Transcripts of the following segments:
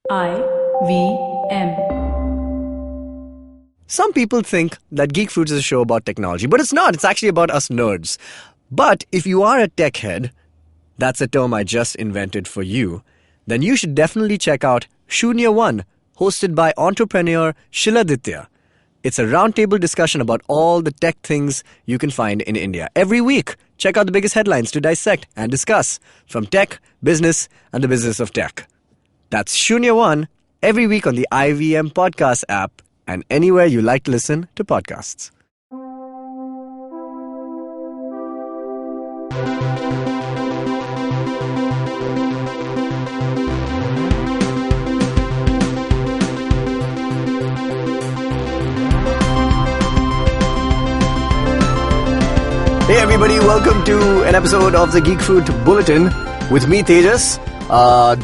IVM. Some people think that Geek Fruits is a show about technology, but it's not. It's actually about us nerds. But if you are a tech head, that's a term I just invented for you, then you should definitely check out Shunya One, hosted by entrepreneur Shiladitya. It's a roundtable discussion about all the tech things you can find in India. Every week, check out the biggest headlines to dissect and discuss from tech, business, and the business of tech. That's Shunya One, every week on the IVM podcast app and anywhere you like to listen to podcasts. Hey everybody, welcome to an episode of the Geek Fruit Bulletin with me, Tejas.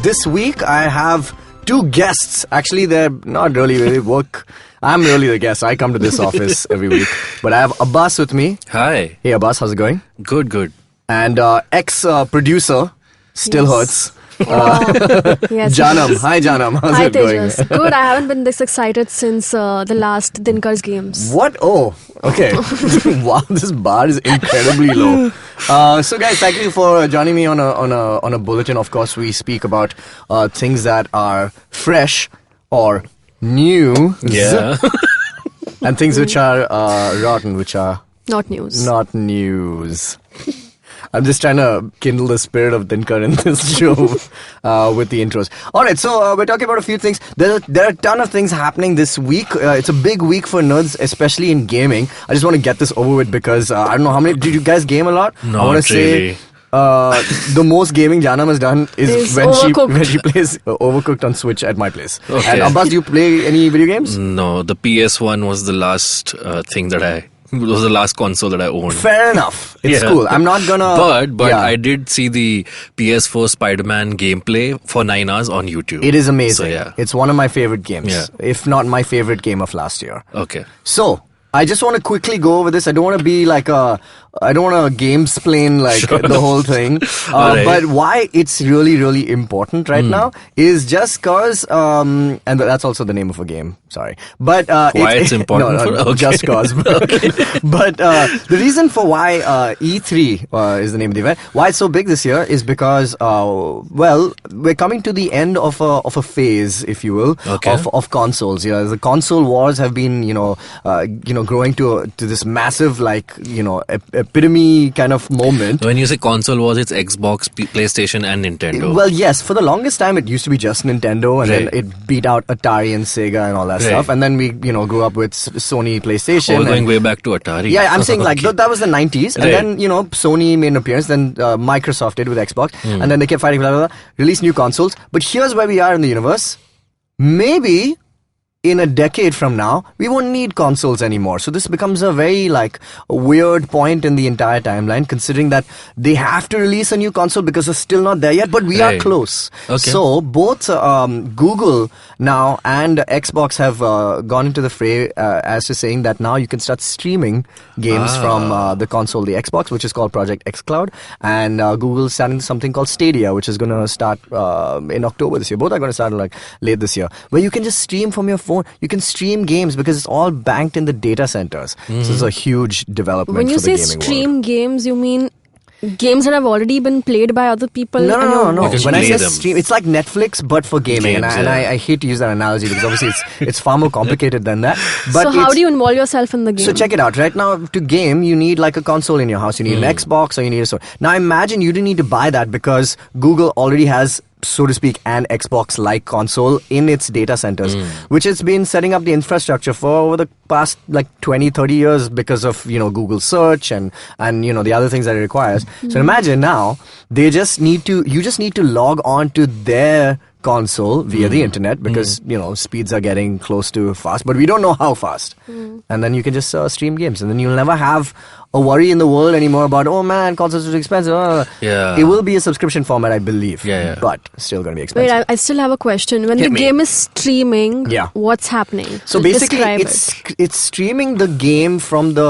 This week I have two guests. Actually, they're not really they work. I'm really the guest. I come to this office every week. But I have Abbas with me. Hi. Hey Abbas, how's it going? Good. And ex-producer, still hurts. Yes. Janam. Hi Janam, how's Hi it going? Tejas. Good, I haven't been this excited since the last Dinkar's games. What? Oh, okay. Wow, this bar is incredibly low. So guys, thank you for joining me on a bulletin. Of course, we speak about things that are fresh or new. Yeah. And things which are rotten, which are Not news. not news. I'm just trying to kindle the spirit of Dinkar in this show with the intros. Alright, so we're talking about a few things. There are a ton of things happening this week. It's a big week for nerds, especially in gaming. I just want to get this over with because I don't know how many... Did you guys game a lot? I Not want to really. say the most gaming Janam has done is when she plays Overcooked on Switch at my place. Okay. And Abbas, do you play any video games? No, the PS1 was the last was the last console that I owned. Fair enough. It's Yeah. cool. I'm not gonna... But yeah. I did see the PS4 Spider-Man gameplay for 9 hours on YouTube. It is amazing. So yeah. It's one of my favorite games. Yeah. If not my favorite game of last year. Okay. So, I just want to quickly go over this. I don't want to be like I don't want to gamesplain like Sure. the whole thing. Alright. But why it's really, really important right now is just cause, and that's also the name of a game. Sorry. But, Why it's important no, for- okay. just cause. But, the reason for why, E3, is the name of the event, why it's so big this year is because, well, we're coming to the end of a phase, if you will, Okay. of consoles. Yeah, the console wars have been, growing to this massive, epitome kind of moment. When you say console wars, it's Xbox, PlayStation and Nintendo. Well, yes, for the longest time it used to be just Nintendo, and then Right. it beat out Atari and Sega and all that Right. stuff. And then we, grew up with Sony, PlayStation. We're going and- way back to Atari. Yeah, I'm saying Okay. that was the 90s. And Right. then, Sony made an appearance. Then Microsoft did with Xbox. Hmm. And then they kept fighting, blah, blah, blah, released new consoles. But here's where we are in the universe. Maybe in a decade from now, we won't need consoles anymore. So this becomes a very weird point in the entire timeline, considering that they have to release a new console because it's still not there yet, but we are Right. close. Okay. So both Google now and Xbox have gone into the fray as to saying that now you can start streaming games from the console, the Xbox, which is called Project xCloud, and Google is starting something called Stadia, which is going to start in October this year. Both are going to start late this year, where you can just stream from your phone. You can stream games because it's all banked in the data centers. So it's a huge development When you for the say gaming stream world. games, you mean games that have already been played by other people? No. You can When I play say them. stream, it's like Netflix but for gaming, Games, and yeah. I hate to use that analogy because obviously it's far more complicated than that. But So how it's- do you involve yourself in the game? So check it out. Right now, to game, you need like a console in your house. You need an Xbox or you need a Sony. Now imagine you didn't need to buy that because Google already has, so to speak, an Xbox-like console in its data centers, which it's been setting up the infrastructure for over the past 20, 30 years because of, Google search and the other things that it requires. So imagine now, you just need to log on to their console via the internet because speeds are getting close to fast, but we don't know how fast. And then you can just stream games, and then you'll never have a worry in the world anymore about, oh man, consoles are too expensive. Yeah. It will be a subscription format, I believe. Yeah. But still going to be expensive. Wait, I still have a question. When Hit the me. game is streaming, Yeah. what's happening? So basically, Describe it's streaming the game from the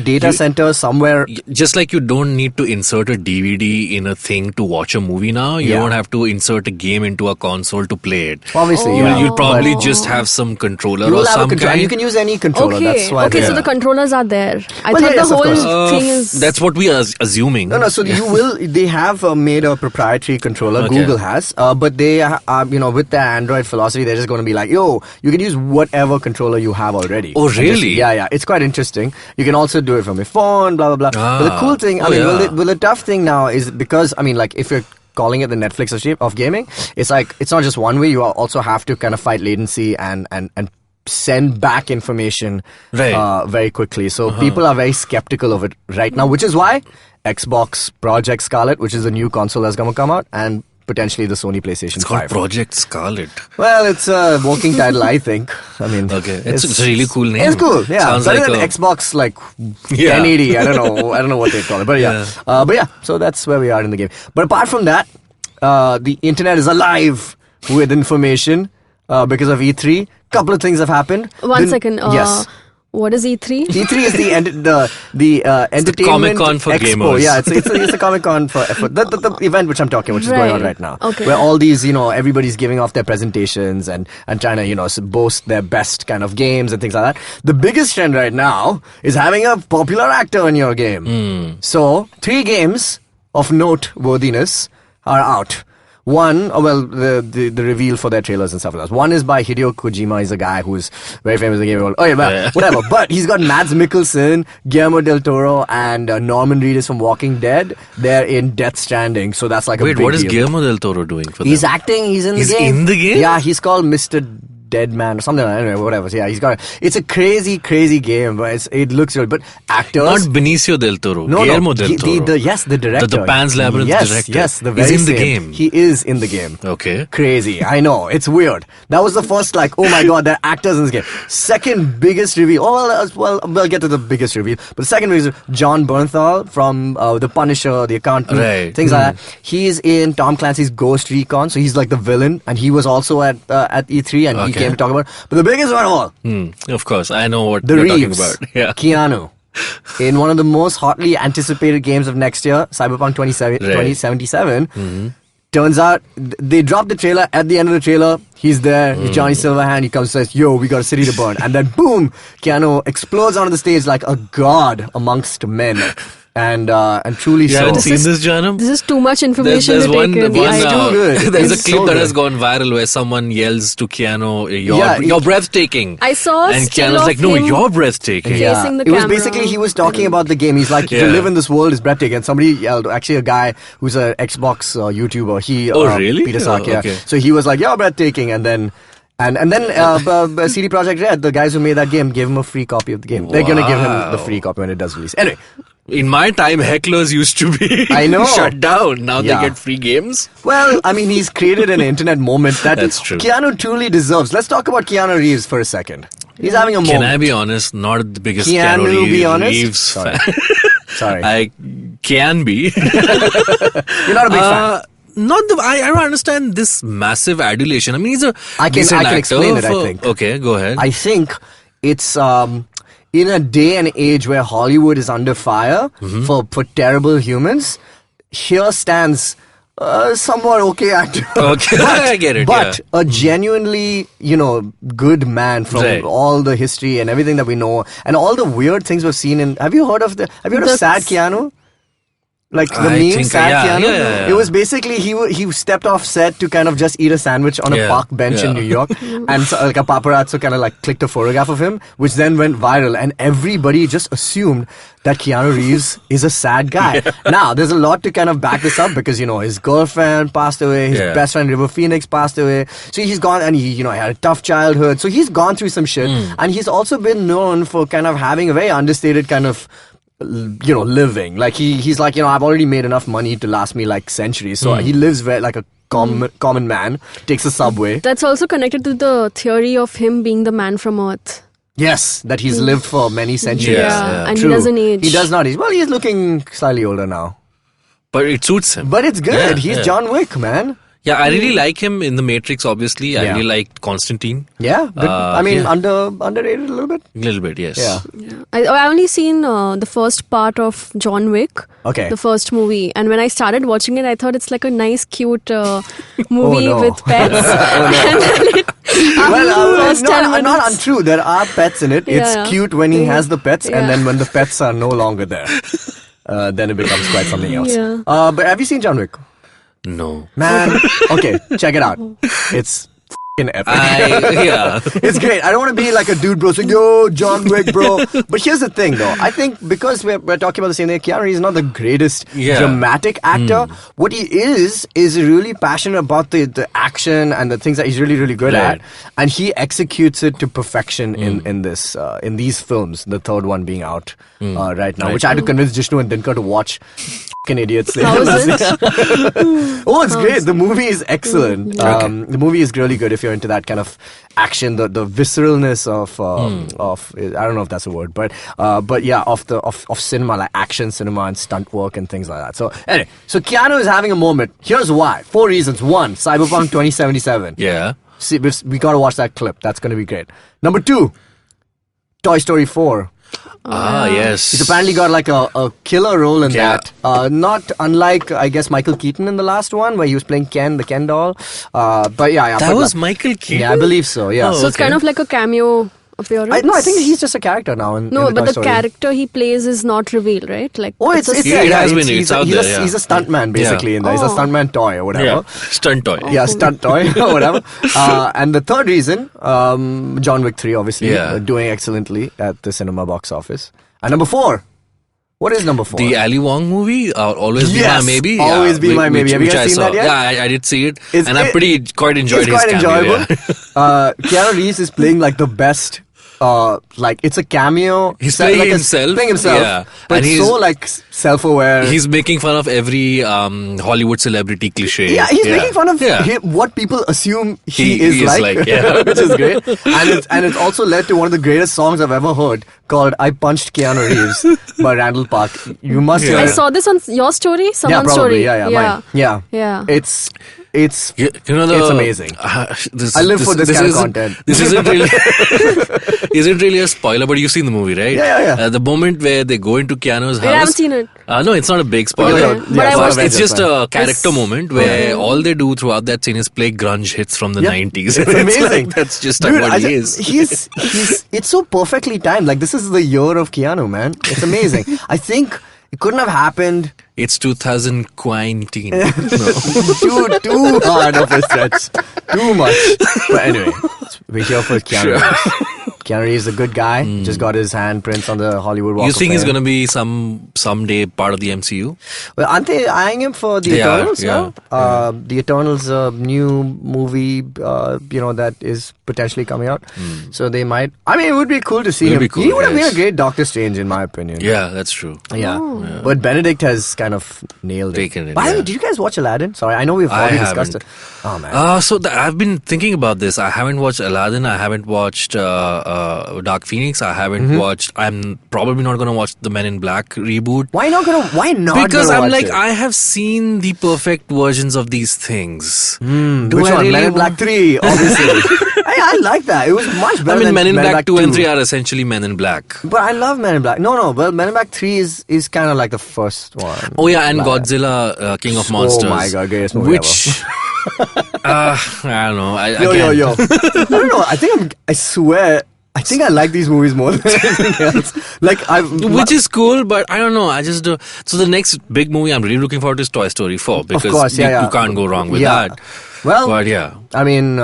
data center somewhere. Just like you don't need to insert a DVD in a thing to watch a movie now, you Yeah. don't have to insert a game game into a console to play it. Obviously, You'll probably just have some controller you or will have a some controller. kind. You can use any controller. Okay, That's why. so the controllers are there. I Well, thought yes, the of whole course. thing is... That's what we are assuming. No. So you will. They have made a proprietary controller. Okay. Google has, but they, with their Android philosophy, they're just going to be like, yo, you can use whatever controller you have already. Oh, And really? Yeah. It's quite interesting. You can also do it from your phone. Blah blah blah. But the cool thing, the tough thing now is because if you're calling it the Netflix of gaming, it's like it's not just one way. You also have to kind of fight latency and send back information very quickly. So people are very skeptical of it right now, which is why Xbox Project Scarlet, which is a new console that's going to come out, and potentially the Sony PlayStation It's called 5. Project Scarlet. Well, it's a working title, I think. I mean, Okay, it's a really cool name. It's cool. Yeah, Sounds better like than a- Xbox 1080. Yeah. I don't know what they call it, but yeah. So that's where we are in the game. But apart from that, the internet is alive with information because of E3. Couple of things have happened. One second. Yes. What is E3? E3 is the entertainment Comic-Con for expo. gamers. Yeah, it's a Comic-Con for the event which I'm talking, which is going on right now. Okay. Where all these, everybody's giving off their presentations and trying to, boast their best kind of games and things like that. The biggest trend right now is having a popular actor in your game. So, 3 games of noteworthiness are out. One, the reveal for their trailers and stuff like that. One is by Hideo Kojima. He's a guy who's very famous in the game world. Oh yeah, whatever. But he's got Mads Mikkelsen, Guillermo del Toro, and Norman Reedus from Walking Dead. They're in Death Stranding, so that's like a Wait, big what is deal. Guillermo del Toro doing for He's them? acting. He's in the He's game. in the game? Yeah, he's called Mr. Deadman or something. I don't know, whatever. So yeah, he's got. It's a crazy game, but it looks really. But actors. Not Benicio del Toro. Guillermo del Toro. The director. The Pan's Labyrinth director. Yes, the He's very in the same. game. He is in the game. Okay. Crazy. I know. It's weird. That was the first, oh my god, there are actors in this game. Second biggest reveal. We'll get to the biggest reveal. But the second reveal is John Bernthal from The Punisher, The Accountant, Right. things like that. He's in Tom Clancy's Ghost Recon, so he's like the villain, and he was also at E3, and he came to talk about it. But the biggest one of all, Of course, I know what the you're Reeves, talking about. Yeah. Keanu. In one of the most hotly anticipated games of next year, Cyberpunk 2077, turns out they dropped the trailer. At the end of the trailer, he's there. He's Johnny Silverhand. He comes and says, "Yo, we got a city to burn." And then boom, Keanu explodes onto the stage like a god amongst men. And truly You so. haven't seen this, Janam? This is too much information There's to take in. It's too good. There's It's a clip so that good. has gone viral where someone yells to Keanu, Yeah, you're breathtaking. I saw a And still Keanu's of like, no, him you're breathtaking. Yeah. facing the it was camera. basically he was talking about the game. He's like, to Yeah. live in this world is breathtaking. And somebody yelled, actually a guy who's an Xbox YouTuber. Oh, really? Peter Oh, Sark, yeah. okay. So he was like, you're breathtaking. And then CD Projekt Red, the guys who made that game, gave him a free copy of the game. They're gonna give him the free copy when it does release. Anyway, In my time, hecklers used to be I know. shut down. Now Yeah. they get free games. well, I mean, he's created an internet moment That's true. Keanu truly deserves. Let's talk about Keanu Reeves for a second. He's having a moment. Can I be honest? Not the biggest Keanu, Keanu be honest? Reeves Sorry. fan. Sorry. I can be. You're not a big fan. I don't understand this massive adulation. I mean, he's a I can decent actor explain it, I for- think. Okay, go ahead. I think it's in a day and age where Hollywood is under fire Mm-hmm. for terrible humans. Here stands somewhat okay actor. Okay, I get it. But a genuinely, good man from Right. all the history and everything that we know and all the weird things we've seen in. Have you heard of Sad Keanu? Like the I meme, think- Sad yeah, Keanu. yeah. It was basically he stepped off set to kind of just eat a sandwich on a Yeah, park bench in yeah. New York, and so, like a paparazzo kind of like clicked a photograph of him, which then went viral, and everybody just assumed that Keanu Reeves is a sad guy. Now, there's a lot to kind of back this up because his girlfriend passed away, his Yeah. best friend River Phoenix passed away, so he's gone and he had a tough childhood, so he's gone through some shit, and he's also been known for kind of having a very understated kind of living. Like he's like, I've already made enough money to last me like centuries. So he lives very like a common man, takes a subway. That's also connected to the theory of him being the man from Earth. Yes, that he's lived for many centuries. Yeah. And True. he doesn't age. He does not age. Well, he's looking slightly older now. But it suits him. But it's good. Yeah, He's yeah. John Wick, man. Yeah, I really like him in The Matrix, obviously. I Yeah. really liked Constantine. Yeah, good. I mean, yeah. underrated a little bit. A little bit, yes. Yeah. Yeah. I only seen the first part of John Wick. Okay. The first movie. And when I started watching it, I thought it's like a nice, cute movie no. with pets. Well, First 10 not minutes. untrue. There are pets in it. It's Yeah. cute when he has the pets, and Yeah. then when the pets are no longer there, then it becomes quite something else. Yeah. But have you seen John Wick? No. Man, okay, check it out. It's f***ing epic. Yeah. It's great. I don't want to be like a dude bro saying, yo, John Wick, bro. But here's the thing, though. I think because we're talking about the same thing, Keanu Reeves is not the greatest Yeah. dramatic actor. What he is really passionate about the action and the things that he's really, really good Right. at. And he executes it to perfection in these films, the third one being out right now, Right. which I had to convince Jishnu and Dinkar to watch. F***ing idiots. How is it? Oh, it's great. The movie is excellent. Okay. The movie is really good if you're into that kind of action, the visceralness of I don't know if that's a word, but yeah, of cinema, like action cinema and stunt work and things like that. So anyway, so Keanu is having a moment. Here's why. 4 reasons. 1, Cyberpunk 2077. Yeah. See, we got to watch that clip. That's going to be great. Number 2, Toy Story 4. Yes. He's apparently got like a killer role in Yeah. that. Not unlike, I guess, Michael Keaton in the last one, where he was playing Ken, the Ken doll. But yeah. That but was like- Michael Keaton? Yeah, I believe so, yeah. Oh, So it's okay. kind of like a cameo appearance. I think he's just a character now in No, the but Toy the Story. character he plays is not revealed, right? Like Oh, it's a Yeah, it has been. It's out he's there, a, yeah. he's a stuntman, basically. Yeah. He's a stuntman toy or whatever. Yeah. Stunt toy. Yeah, stunt toy or whatever. And the third reason, John Wick 3, obviously, Yeah. doing excellently at the cinema box office. And number 4. What is number 4? The Ali Wong movie, Always Be Yes, My Maybe. Always Be My Maybe. Have you which guys I seen saw. that yet? Yeah, I did see it. It's- and I it- quite enjoyed It's his quite cameo. enjoyable. Yeah. Keanu Reeves is playing like the best. Like it's a cameo. He's playing like himself. Playing himself. Yeah. But And it's he's- so like self-aware. He's making fun of every Hollywood celebrity cliche. Yeah, he's making fun of Yeah. what people assume he He is is like, like, yeah. which is great. And it's also led to one of the greatest songs I've ever heard called "I Punched Keanu Reeves" by Randall Park. You must hear Yeah. I it. saw this on your story, Yeah, someone's probably. story. Yeah, mine. Yeah, Yeah. It's You know it's amazing. This, I live for this kind of isn't- content. This isn't really, isn't really a spoiler, but you've seen the movie, right? Yeah. The moment where they go into Keanu's house. I haven't seen it. No, it's not a big spoiler. Okay. Okay. But I it's watched not It's just Avengers, a character moment where all they do throughout that scene is play grunge hits from the Yeah. 90s. It's amazing. Like, that's just Dude, what I he just- is. He's it's so perfectly timed. Like this is the year of Keanu, man. It's amazing. I think it couldn't have happened It's 2019. No. too hard of a stretch. Too much. But anyway, we're here for Keanu. Keanu Reeves is a good guy. Just got his handprints on the Hollywood Walk You of think he's Fame. going to be someday part of the MCU? Well, aren't they eyeing him for the They are, Eternals yeah. now? The Eternals, new movie, that is potentially coming out. So they might. I mean, it would be cool to see It'd him. be cool, He would have been yes. a great Doctor Strange, in my opinion. Yeah, that's true. Yeah. But Benedict has kind of nailed it. Taken it, By the way, yeah. did you guys watch Aladdin? Sorry, I know we've I already discussed it. haven't. Oh, man. So I've been thinking about this. I haven't watched Aladdin. I haven't watched Dark Phoenix. I haven't watched. I'm probably not going to watch the Men in Black reboot. Why not? Because gonna I'm watch like, it? I have seen the perfect versions of these things. Do Which I one? really Men in Black want- 3, obviously. I like that. It was much I better mean, than Men in Black 2 and 2. 3 are essentially Men in Black. But I love Men in Black. No. Well, Men in Black 3 is kind of like the first one. Oh yeah, and Like- Godzilla, King of Monsters. Oh my god, greatest movie Which, I don't know. Yo. I don't know. I swear, I think I like these movies more than anything else. Like, Which is cool, but I don't know. I just do. So the next big movie I'm really looking forward to is Toy Story 4 because of course, yeah. you can't go wrong with Yeah. that. Well, But yeah, I mean,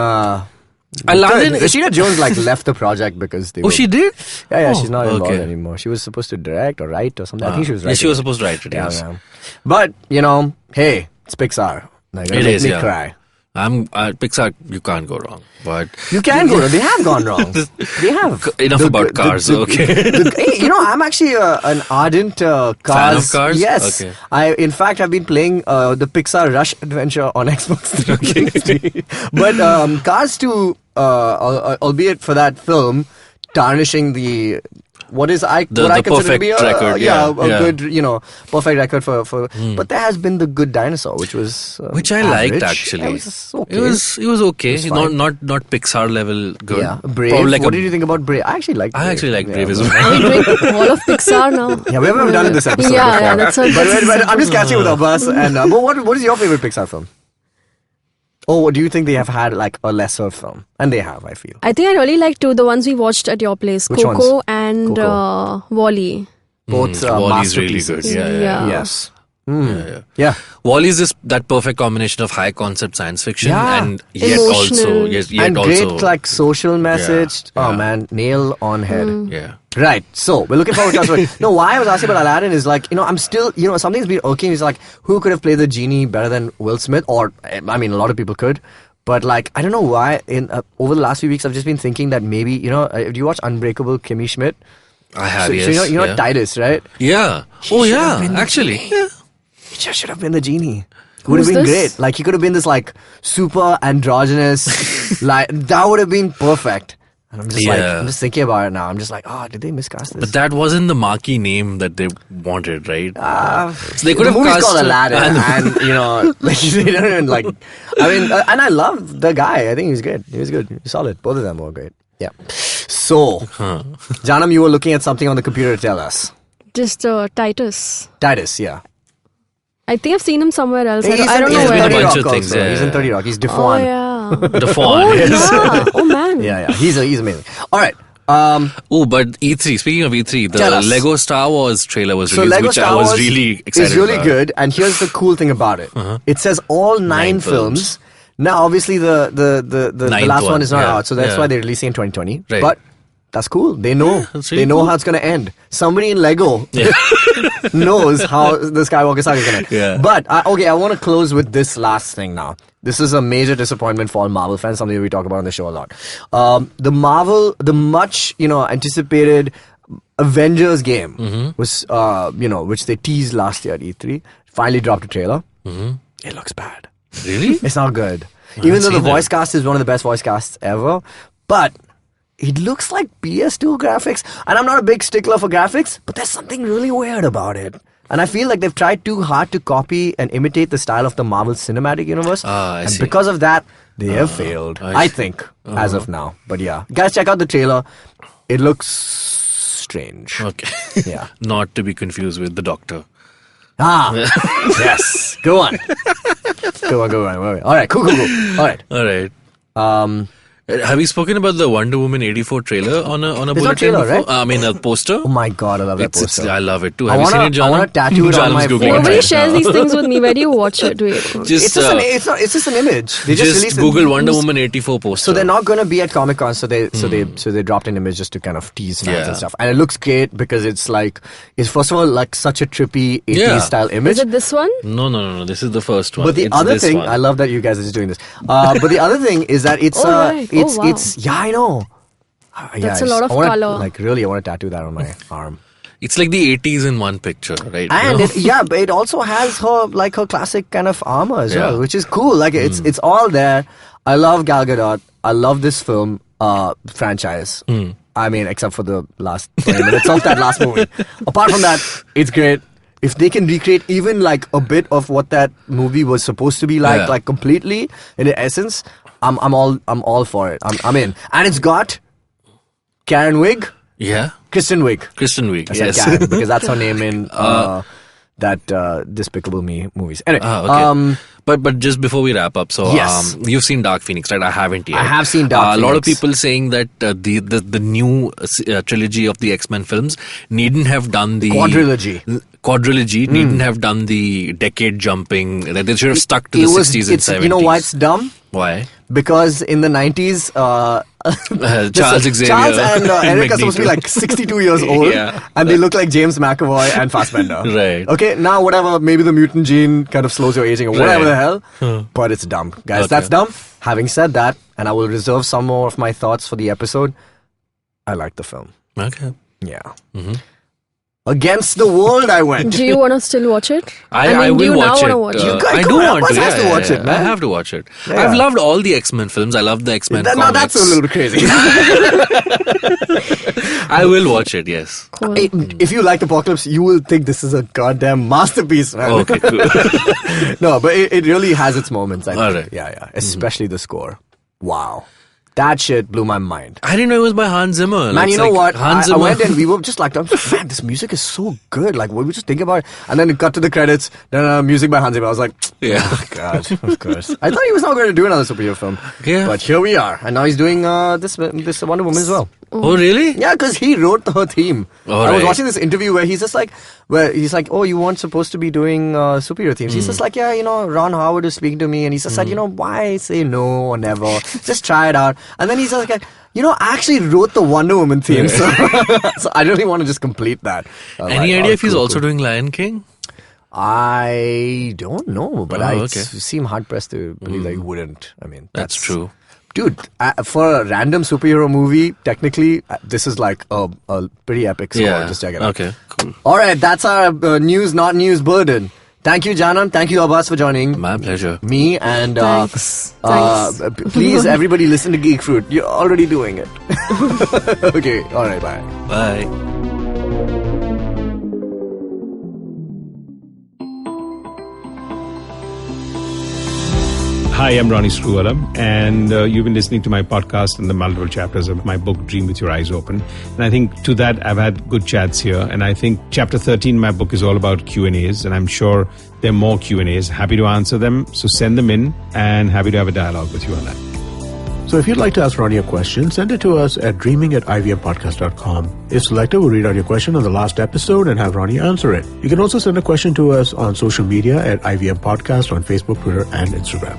Aladdin is. Rashida Jones left the project because they Oh, were, she did? Yeah, Oh, she's not involved okay. anymore. She was supposed to direct or write or something. I think she was Yeah, writing. she was supposed to write it. Yeah, Yes. yeah. But, hey, it's Pixar. Like, It make is, me yeah. cry. Pixar. You can't go wrong. But You can go wrong. They have gone wrong. They have. Enough about cars, okay. Hey, I'm actually an ardent Cars. Fan of Cars? Yes. Okay. I, in fact, have been playing the Pixar Rush Adventure on Xbox 360. But Cars 2, albeit for that film, tarnishing the what is what The I consider to be a perfect record, a yeah. good perfect record for. But there has been The Good Dinosaur, which was Which I average. liked actually. It was okay. It was okay. It was fine. Not Pixar level good. Yeah, Brave. Probably like What did you think about Brave? I actually like. I actually like Brave as Are well. we doing all of Pixar now? Yeah, we haven't done it this episode Yeah, before. yeah, that's what- but I'm just catching with Abbas. And but what is your favorite Pixar film? Or do you think they have had like a lesser film? And they have, I feel. I think I really like the ones we watched at your place, Which Coco ones? and Coco. Wally. Both Wall-E's really masterpieces. good. Yeah. Yes. Yeah. Yeah. Wall-E is that perfect combination of high concept science fiction Yeah. and yet Emotional. yet And also great like social message. Yeah. Oh man, nail on head. yeah. Right. So we're looking forward to us. No, why I was asking about Aladdin is like, I'm still, something's been irking. Is like, who could have played the genie better than Will Smith? Or, I mean, a lot of people could. But like, I don't know why. Over the last few weeks, I've just been thinking that maybe, do you watch Unbreakable Kimmy Schmidt? I have, So, yes. so you know yeah. Titus, right? Yeah. He Oh should have yeah, been the actually. genie. Yeah. He just should have been the genie. Would have Who's been this? great. Like, he could have been this like super androgynous, like that would have been perfect. And I'm just Yeah. I'm just thinking about it now. I'm just like, did they miscast this? But that wasn't the marquee name that they wanted, right? So they could the have movie's cast called I Aladdin, know. and like they don't even like. I mean, and I love the guy. I think he's good. He was good. He was solid. Both of them were great. Yeah. So, Janam, you were looking at something on the computer to tell us. Just Titus. Titus, yeah. I think I've seen him somewhere else. I He's don't in, know he's been a where. 30 bunch Rock of things, also. yeah. He's in 30 Rock. He's Oh Defawn. yeah. The fawn. Oh yes. yeah. Oh man. Yeah. He's amazing. All right. Oh, but E3. Speaking of E3, Tell the us. Lego Star Wars trailer was So released, Lego which Star I was Wars really excited is really about. good, and here's the cool thing about it. It says all 9 9 films. films. Now, obviously, the Ninth last one one, is not yeah, out, so that's yeah. why they're releasing in 2020. Right. But that's cool. They know. that's They really know cool. how it's going to end. Somebody in Lego Yeah. knows how the Skywalker saga is going to end. Yeah. But, I want to close with this last thing now. This is a major disappointment for all Marvel fans, something we talk about on the show a lot. The much, anticipated Avengers game was, which they teased last year at E3, finally dropped a trailer. It looks bad. Really? It's not good. Even though the seen voice it. cast is one of the best voice casts ever, but it looks like PS2 graphics. And I'm not a big stickler for graphics, but there's something really weird about it. And I feel like they've tried too hard to copy and imitate the style of the Marvel Cinematic Universe. I and see. because of that, they have failed. I I see. think, as of now. But yeah, guys, check out the trailer. It looks strange. Okay. Yeah. Not to be confused with the Doctor. Yes. Go on. Go on. All right, cool. All right. All right. Um, Have you spoken about the Wonder Woman 84 trailer on a There's no bulletin trailer, before? right? I mean, a poster. oh my god, I love that poster. I love it too. I Have you seen wanna- it, John? I wanna tattoo it on my forehead. Nobody Right shares these things with me. Where do you watch it? Wait. It's just an image. They just released Google it. Wonder Woman 84 poster. So they're not going to be at Comic Con, so they dropped an image just to kind of tease fans Yeah. and stuff. And it looks great because it's first of all like such a trippy 80s Yeah. style image. Is it this one? No. This is the first one. But the It's other this thing, one. I love that you guys are just doing this. But the other thing is that it's Oh, right. Oh, wow. I know. That's a lot of I wanna, colour. Like really, I want to tattoo that on my arm. It's like the 80s in one picture, right? And You know? but it also has her classic kind of armor as well, Yeah. which is cool. Like it's all there. I love Gal Gadot. I love this film franchise. I mean, except for the last 20 minutes of that last movie. Apart from that, it's great. If they can recreate even like a bit of what that movie was supposed to be like, Yeah. like completely in the essence, I'm all for it. I'm in, and it's got Karen Wiig, Yeah. Kristen Wiig. Kristen Wiig. I said Yes. Karen because that's her name in that Despicable Me movies. Anyway, Okay. But just before we wrap up, so Yes. you've seen Dark Phoenix, right? I haven't yet. I have seen Dark A lot of Phoenix. people saying that the new trilogy of the X-Men films needn't have done the quadrilogy needn't have done the decade jumping. That they should have stuck to the 60s and 70s. You know why it's dumb? Why? Because in the 90s, Charles Xavier Charles and Eric are supposed to be Magneto. like 62 years old, Yeah. and they look like James McAvoy and Fassbender. Right. Okay, now whatever, maybe the mutant gene kind of slows your aging or whatever Right. the hell, but it's dumb. Guys, Okay. that's dumb. Having said that, and I will reserve some more of my thoughts for the episode, I like the film. Okay. Yeah. Against the world, I went. Do you want to still watch it? I will watch it. I do want to. Have to watch it, man. I have to watch it. Yeah. I've loved all the X-Men films. I love the X-Men comics. Now that's a little bit crazy. I will watch it, yes. Cool. If you like Apocalypse, you will think this is a goddamn masterpiece, man. Okay, cool. No, but it really has its moments, I think. All right. Yeah. Especially the score. Wow. That shit blew my mind. I didn't know it was by Hans Zimmer. Man, you know what? Hans I Zimmer. went and we were just like, man, this music is so good. Like, what we just think about it. And then it cut to the credits. Music by Hans Zimmer. I was like, yeah. Oh, God, of course. I thought he was not going to do another superhero film. Yeah. But here we are. And now he's doing this Wonder Woman as well. Oh, really? Yeah, because he wrote her theme. I was watching this interview where he's like, oh, you weren't supposed to be doing superhero themes. He's just like, yeah, Ron Howard is speaking to me, and he's just like, why say no or never? Just try it out. And then he's like, I actually wrote the Wonder Woman theme, so I really want to just complete that. Any idea if he's also doing Lion King? I don't know, but I okay. seem hard pressed to believe that he wouldn't. I mean, That's true. Dude, for a random superhero movie, technically, this is like a pretty epic score. Yeah. Just check it out. Okay, cool. All right, that's our news, not news bulletin. Thank you, Janan. Thank you, Abbas, for joining My pleasure. me. And Thanks. please, everybody, listen to Geek Fruit. You're already doing it. Okay, all right, bye. Bye. Hi, I'm Ronnie Screwvala, and you've been listening to my podcast and the multiple chapters of my book, Dream With Your Eyes Open. And I think to that, I've had good chats here. And I think chapter 13 in my book is all about Q&As, and I'm sure there are more Q&As. Happy to answer them, so send them in, and happy to have a dialogue with you on that. So if you'd like to ask Ronnie a question, send it to us at dreaming@ivmpodcast.com. If selected, we'll read out your question on the last episode and have Ronnie answer it. You can also send a question to us on social media at IVM Podcast on Facebook, Twitter, and Instagram.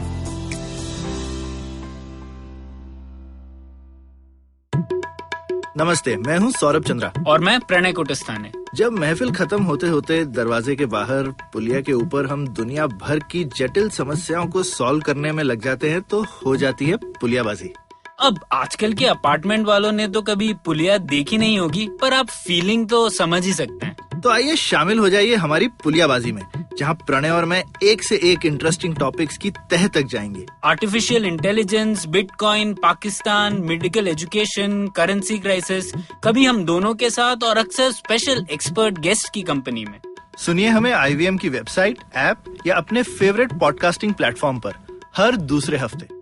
नमस्ते, मैं हूं सौरभ चंद्रा और मैं प्रणय कुटस्थाने। जब महफिल खत्म होते होते दरवाजे के बाहर पुलिया के ऊपर हम दुनिया भर की जटिल समस्याओं को सॉल्व करने में लग जाते हैं तो हो जाती है पुलियाबाजी। अब आजकल के अपार्टमेंट वालों ने तो कभी पुलिया देखी नहीं होगी, पर आप फीलिंग तो समझ ही सकते हैं। तो आइए शामिल हो जाइए हमारी पुलियाबाजी में, जहां प्रणय और मैं एक से एक इंटरेस्टिंग टॉपिक्स की तह तक जाएंगे। Artificial intelligence, bitcoin, Pakistan, medical education, currency crisis, कभी हम दोनों के साथ और अक्सर स्पेशल एक्सपर्ट गेस्ट की कंपनी में। सुनिए हमें IVM की वेबसाइट, ऐप या अपने फेवरेट पॉडकास्टिंग प्लेटफॉर्म पर हर दूसरे हफ्ते।